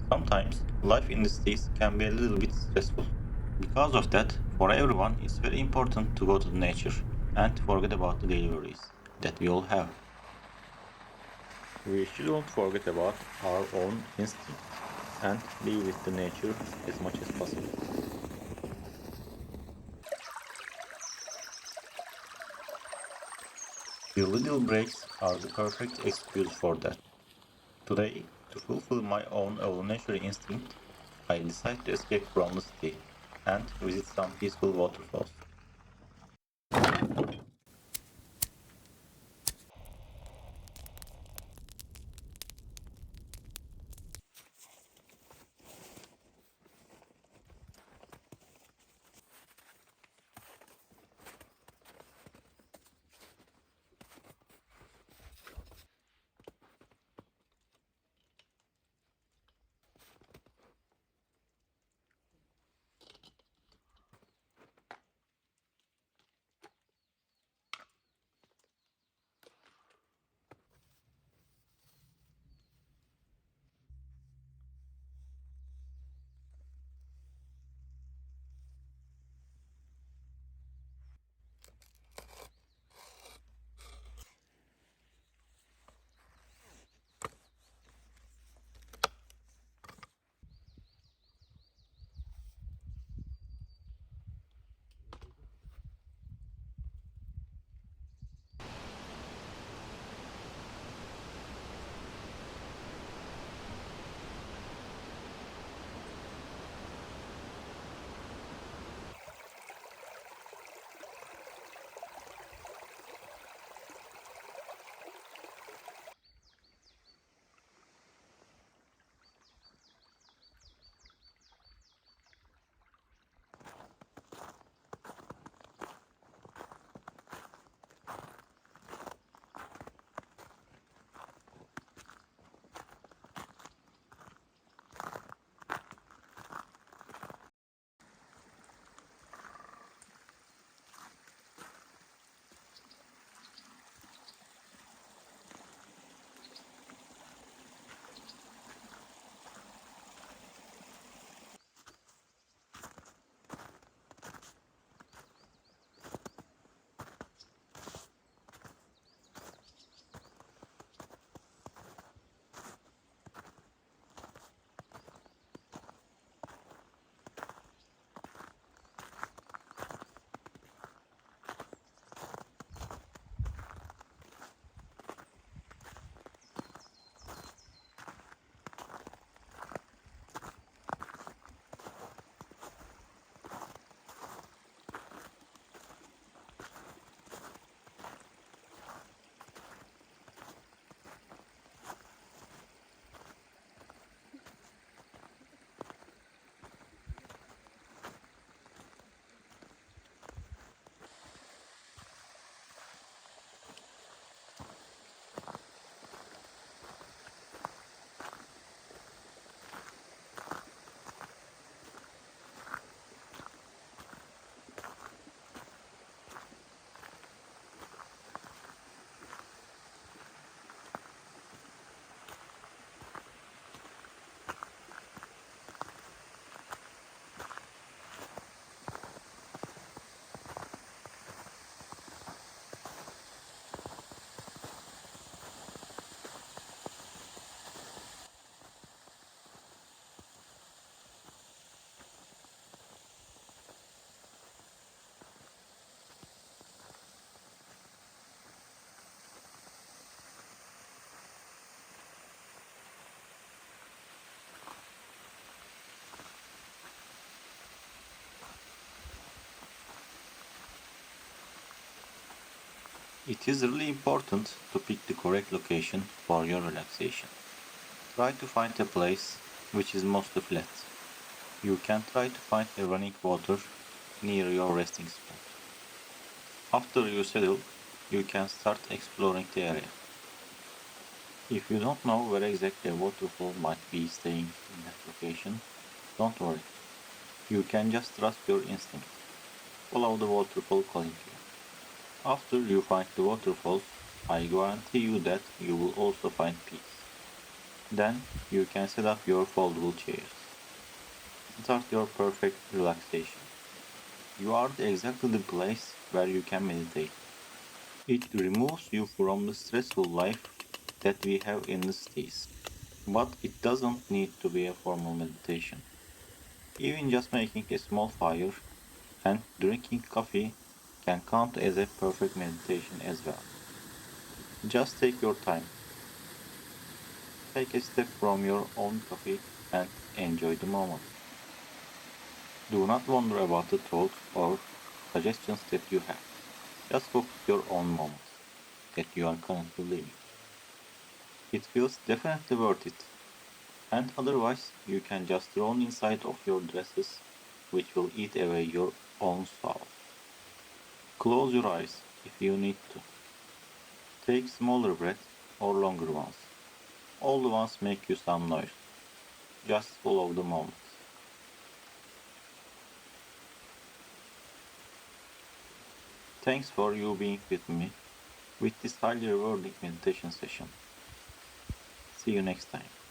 Sometimes life in the cities can be a little bit stressful. Because of that, for everyone, it's very important to go to nature and forget about the daily worries that we all have. We shouldn't forget about our own instincts and be with the nature as much as possible. The little breaks are the perfect excuse for that. Today, to fulfill my own evolutionary instinct, I decide to escape from the city and visit some peaceful waterfalls. It is really important to pick the correct location for your relaxation. Try to find a place which is mostly flat. You can try to find a running water near your resting spot. After you settle, you can start exploring the area. If you don't know where exactly a waterfall might be staying in that location, don't worry. You can just trust your instinct. Follow the waterfall calling you. After you find the waterfall, I guarantee you that you will also find peace. Then you can set up your foldable chairs. Start your perfect relaxation. You are exactly the place where you can meditate. It removes you from the stressful life that we have in the cities. But it doesn't need to be a formal meditation. Even just making a small fire and drinking coffee can count as a perfect meditation as well. Just take your time, take a step from your own coffee and enjoy the moment. Do not wonder about the thoughts or suggestions that you have. Just focus your own moment that you are currently living. It feels definitely worth it. And otherwise, you can just drown inside of your dresses, which will eat away your own soul. Close your eyes if you need to. Take smaller breaths or longer ones. All the ones make you some noise. Just follow the moment. Thanks for you being with me with this highly rewarding meditation session. See you next time.